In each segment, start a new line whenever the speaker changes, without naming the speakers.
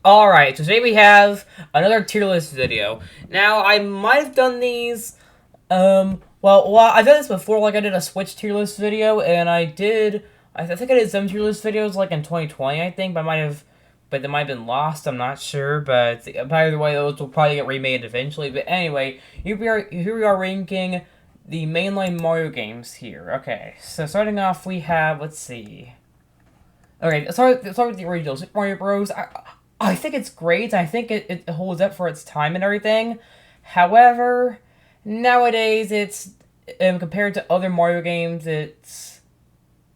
Alright, so today we have another tier list video. Now, I might have done these, I've done this before, like I did a Switch tier list video, and I think I did some tier list videos, like in 2020, I think, but they might have been lost, I'm not sure, but either way, those will probably get remade eventually, but anyway, here we are ranking the mainline Mario games here. Okay, so starting off, we have, let's see. Okay, let's start with the original Super Mario Bros. I think it's great. I think it holds up for its time and everything. However, nowadays it's compared to other Mario games, it's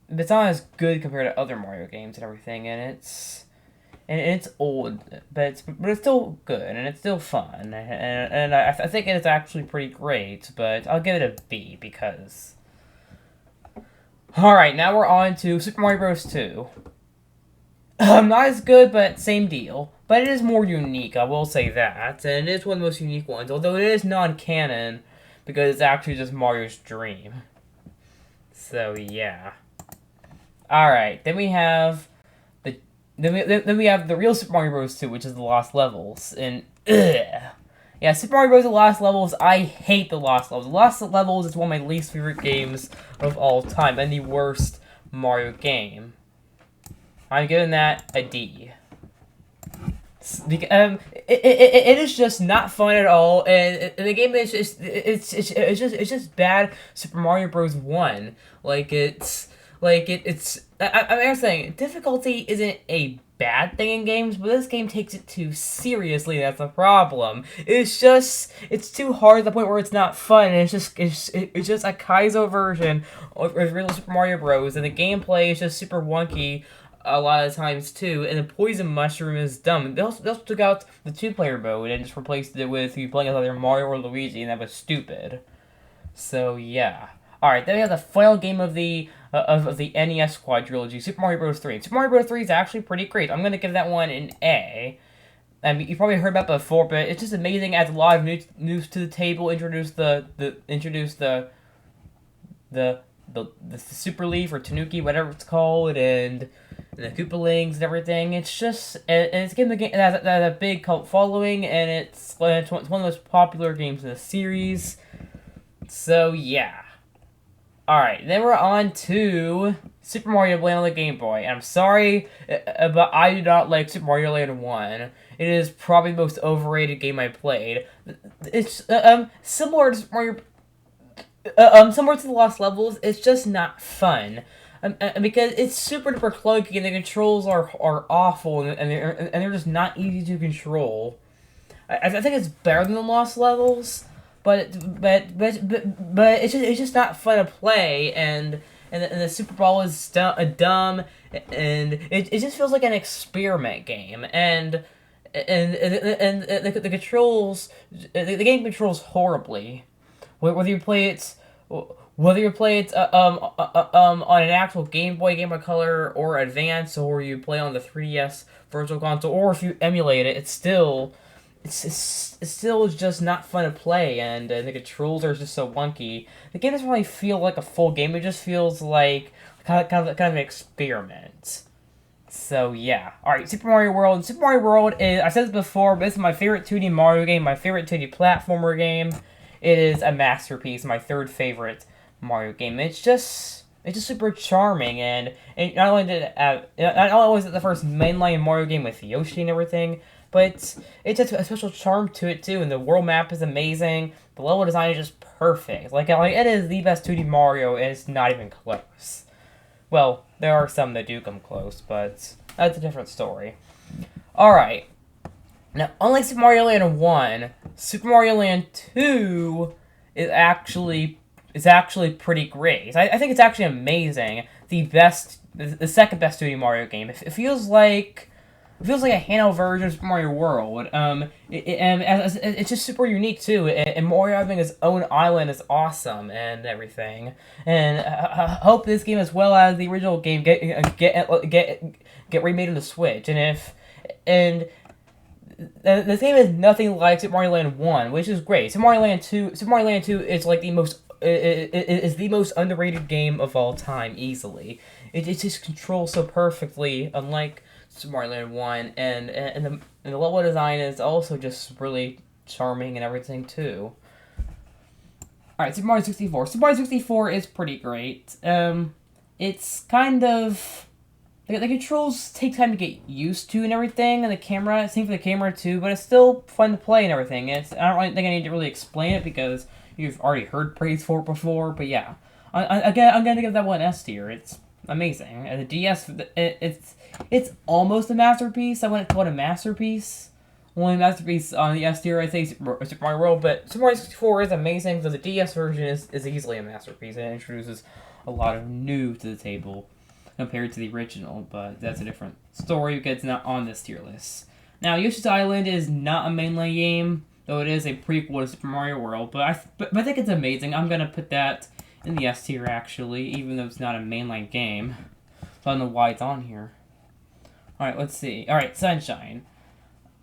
not as good compared to other Mario games and everything, and it's old, but it's still good and it's still fun, and I think it's actually pretty great. But I'll give it a B because. All right, now we're on to Super Mario Bros. 2. Not as good, but same deal. But it is more unique, I will say that. And it is one of the most unique ones, although it is non-canon, because it's actually just Mario's dream. So, yeah. Alright, then we have then we have the real Super Mario Bros. 2, which is the Lost Levels. And, ugh. Yeah, Super Mario Bros. The Lost Levels, I hate the Lost Levels. The Lost Levels is one of my least favorite games of all time, and the worst Mario game. I'm giving that a D. It is just not fun at all, and the game is just it's just bad. Super Mario Bros. 1, I'm saying difficulty isn't a bad thing in games, but this game takes it too seriously. That's the problem. It's too hard to the point where it's not fun. And it's just a Kaizo version of real Super Mario Bros. And the gameplay is just super wonky a lot of times too, and the poison mushroom is dumb. They also took out the two-player mode and just replaced it with you playing as either Mario or Luigi, and that was stupid. So yeah. All right, then we have the final game of the NES quadrilogy, Super Mario Bros. 3. Super Mario Bros. 3 is actually pretty great. I'm gonna give that one an A. I mean, you probably heard about it before, but it's just amazing. Adds a lot of news to the table. Introduce the Super Leaf or Tanuki, whatever it's called, and the Koopalings and everything. It's getting the game that has a big cult following, and it's one of the most popular games in the series. So yeah. All right, then we're on to Super Mario Land on the Game Boy. And I'm sorry, but I do not like Super Mario Land 1. It is probably the most overrated game I played. It's similar to Super Mario similar to the Lost Levels. It's just not fun. Because it's super duper clunky and the controls are awful and they're just not easy to control. I think it's better than the Lost Levels, but it's just not fun to play, and the Super Ball is dumb, and it just feels like an experiment game, and the controls, the game controls horribly. Whether you play it, on an actual Game Boy, Game Boy Color, or Advance, or you play on the 3DS Virtual Console, or if you emulate it, it's still just not fun to play, and the controls are just so wonky. The game doesn't really feel like a full game. It just feels like kind of an experiment. So yeah. Alright, Super Mario World. Super Mario World is, I said this before, but this is my favorite 2D Mario game, my favorite 2D platformer game. It is a masterpiece, my third favorite Mario game. It's just super charming, and not only not only was it the first mainline Mario game with Yoshi and everything, but it's just a special charm to it too, and the world map is amazing. The level design is just perfect. Like it is the best 2D Mario, and it's not even close. Well, there are some that do come close, but that's a different story. Alright. Now, unlike Super Mario Land 1, Super Mario Land 2 is actually pretty great. I think it's actually amazing. The second best 2D Mario game. It feels like a handheld version of Super Mario World. It's just super unique too. And Mario having his own island is awesome and everything. And I hope this game, as well as the original game, get remade on the Switch. And this game is nothing like Super Mario Land 1, which is great. Super Mario Land 2 is like is the most underrated game of all time, easily. It just controls so perfectly, unlike Super Mario Land 1, and the level design is also just really charming and everything too. Alright, Super Mario 64. Super Mario 64 is pretty great. It's kind of... The controls take time to get used to and everything, and the camera, same for the camera too, but it's still fun to play and everything. I don't really think I need to really explain it because you've already heard praise for it before, but yeah. Again, I'm gonna give that one S tier. It's amazing. And the DS, it's almost a masterpiece. I wouldn't call it a masterpiece. Only masterpiece on the S tier, I think, Super Mario World, but Super Mario 64 is amazing, so the DS version is easily a masterpiece, and it introduces a lot of new to the table compared to the original, but that's a different story because it's not on this tier list. Now, Yoshi's Island is not a mainline game, though it is a prequel to Super Mario World, but I think it's amazing. I'm gonna put that in the S tier, actually, even though it's not a mainline game. So I don't know why it's on here. Alright, let's see. Alright, Sunshine.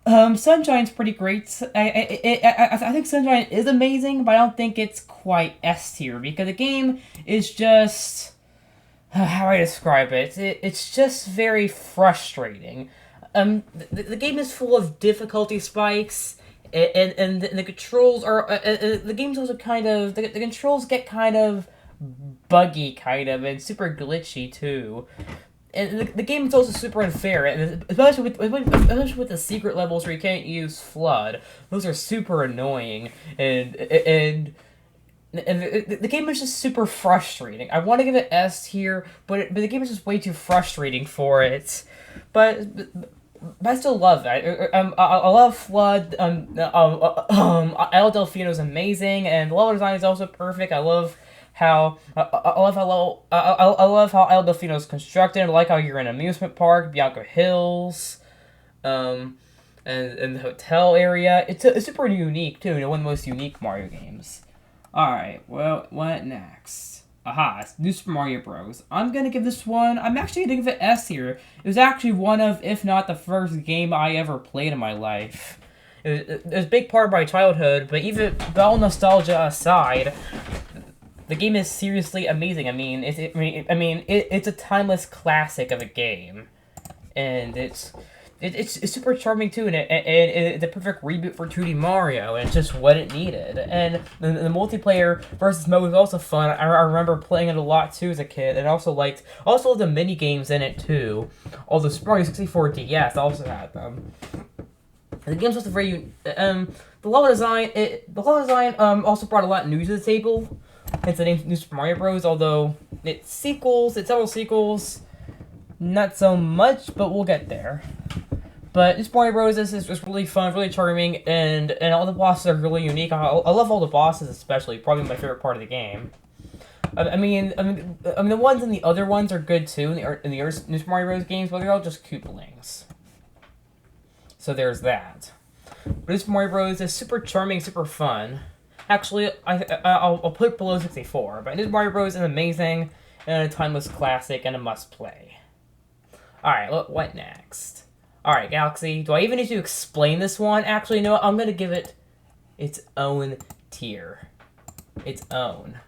Sunshine's pretty great. I think Sunshine is amazing, but I don't think it's quite S tier, because the game is just... how do I describe it? It's just very frustrating. The game is full of difficulty spikes, and the controls are... the game's also kind of... The controls get kind of buggy, kind of, and super glitchy, too. And the game is also super unfair, and especially with the secret levels where you can't use FLUDD. Those are super annoying, and the game is just super frustrating. I want to give it S tier, but the game is just way too frustrating for it. But I still love it. I love FLUDD. El Delfino's amazing, and the level design is also perfect. I love how I love how El Delfino is constructed. I like how you're in an amusement park, Bianco Hills, and the hotel area. It's super unique too. One of the most unique Mario games. All right, well, what next? Aha, it's New Super Mario Bros. I'm gonna give this one. I'm actually gonna give it S here. It was actually one of, if not the first game I ever played in my life. It was a big part of my childhood, but even all nostalgia aside, the game is seriously amazing. I mean, it's a timeless classic of a game, and it's super charming too, and it's the perfect reboot for 2D Mario, and it's just what it needed. And the multiplayer versus mode was also fun. I remember playing it a lot too as a kid, and also liked the mini games in it too. Although Super Mario 64 DS also had them. And the game's also very the level design also brought a lot new to the table. Hence the name New Super Mario Bros. Although it's several sequels, not so much, but we'll get there. But New Super Mario Bros. is really fun, really charming, and all the bosses are really unique. I love all the bosses, especially. Probably my favorite part of the game. I mean, the ones and the other ones are good too in the New Super Mario Bros. Games, but they're all just Koopalings. So there's that. But New Super Mario Bros. Is super charming, super fun. Actually, I'll put it below 64, but New Super Mario Bros. Is amazing, and a timeless classic, and a must-play. Alright, what next? Alright, Galaxy, do I even need to explain this one? Actually, no, I'm gonna give it its own tier. Its own.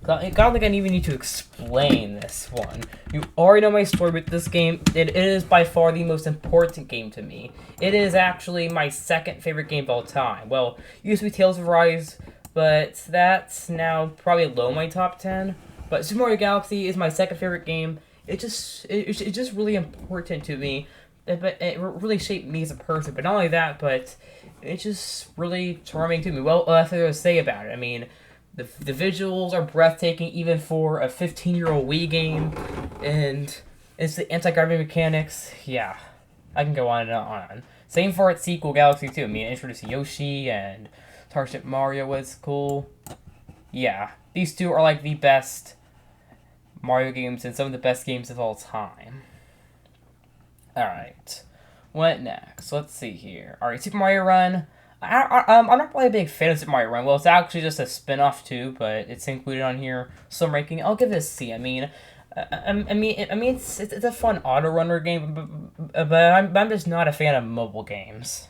I don't think I even need to explain this one. You already know my story with this game. It is by far the most important game to me. It is actually my second favorite game of all time. Well, it used to be Tales of Arise, but that's now probably low in my top 10. But Super Mario Galaxy is my second favorite game. It's just really important to me. But it really shaped me as a person. But not only that, but it's just really charming to me. Well, that's what I was say about it. I mean, the visuals are breathtaking even for a 15-year-old Wii game, and it's the anti-gravity mechanics. Yeah, I can go on and on. Same for its sequel, Galaxy 2. I mean, introducing Yoshi and Starship Mario was cool. Yeah, these two are like the best Mario games and some of the best games of all time. Alright, what next? Let's see here. Alright, Super Mario Run. I'm not really a big fan of Super Mario Run. Well, it's actually just a spin-off too, but it's included on here. So I'm ranking. I'll give it a C. I mean, it's a fun auto runner game, but I'm just not a fan of mobile games.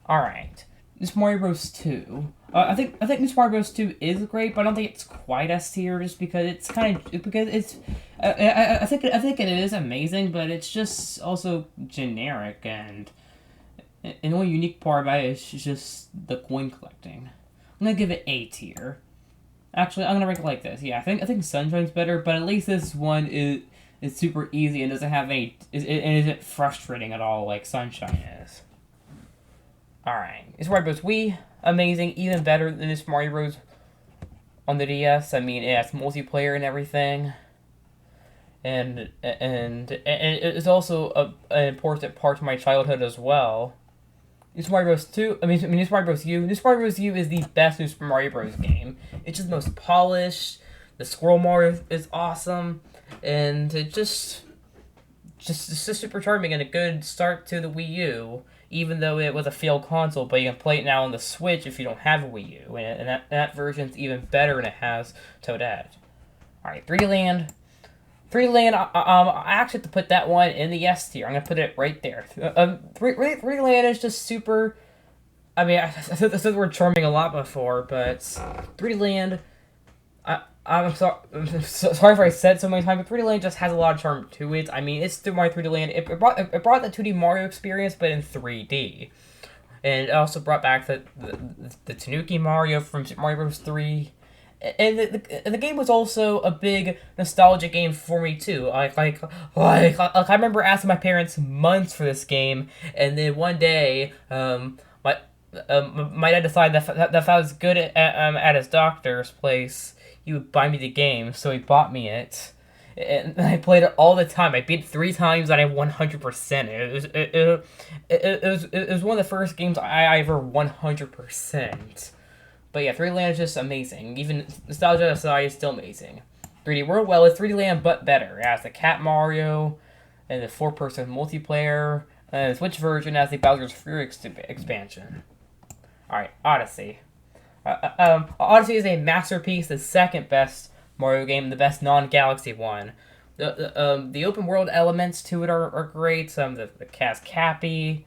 All right, New Super Mario Bros. 2. I think New Super Mario Bros. 2 is great, but I don't think it's quite S tier just because it's I think it is amazing, but it's just also generic, and the only unique part about it is just the coin collecting. I'm gonna give it A tier. Actually, I'm gonna rank it like this. Yeah, I think Sunshine's better, but at least this one is super easy and doesn't have any it isn't frustrating at all like Sunshine is. Alright. Super Mario Bros. Wii, amazing, even better than Super Mario Bros. On the DS. I mean, it has multiplayer and everything. And it's also an important part of my childhood as well. New Super Mario Bros. 2, New Super Mario Bros. U. New Super Mario Bros. U is the best New Super Mario Bros. Game. It's just the most polished. The Squirrel Mario is awesome. And it just super charming and a good start to the Wii U, even though it was a failed console, but you can play it now on the Switch if you don't have a Wii U, and that version's even better, and it has Toadette. Alright, 3D Land. 3D Land, I actually have to put that one in the S tier. I'm going to put it right there. 3D Land is just super... I mean, I said the word charming a lot before, but 3D Land... I'm sorry if I said so many times, but 3D Land just has a lot of charm to it. I mean, it's Super Mario 3D Land. It brought the 2D Mario experience, but in 3D. And it also brought back the Tanuki Mario from Super Mario Bros. 3. And the game was also a big nostalgia game for me too. Like I remember asking my parents months for this game, and then one day, my dad decided that if I was good at his doctor's place, he would buy me the game. So he bought me it, and I played it all the time. I beat it 3 times, and I 100%. It was one of the first games I ever 100%. But yeah, 3D Land is just amazing. Even nostalgia aside, is still amazing. 3D World, well, it's 3D Land, but better. It has the Cat Mario, and the 4-person multiplayer, and the Switch version has the Bowser's Fury expansion. Alright, Odyssey. Odyssey is a masterpiece, the second best Mario game, the best non-Galaxy one. The open world elements to it are great. The Cast Cappy,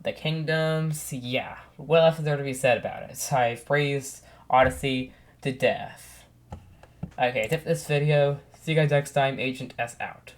the kingdoms, yeah. What else is there to be said about it? I've praised Odyssey to death. Okay, that's this video. See you guys next time. Agent S out.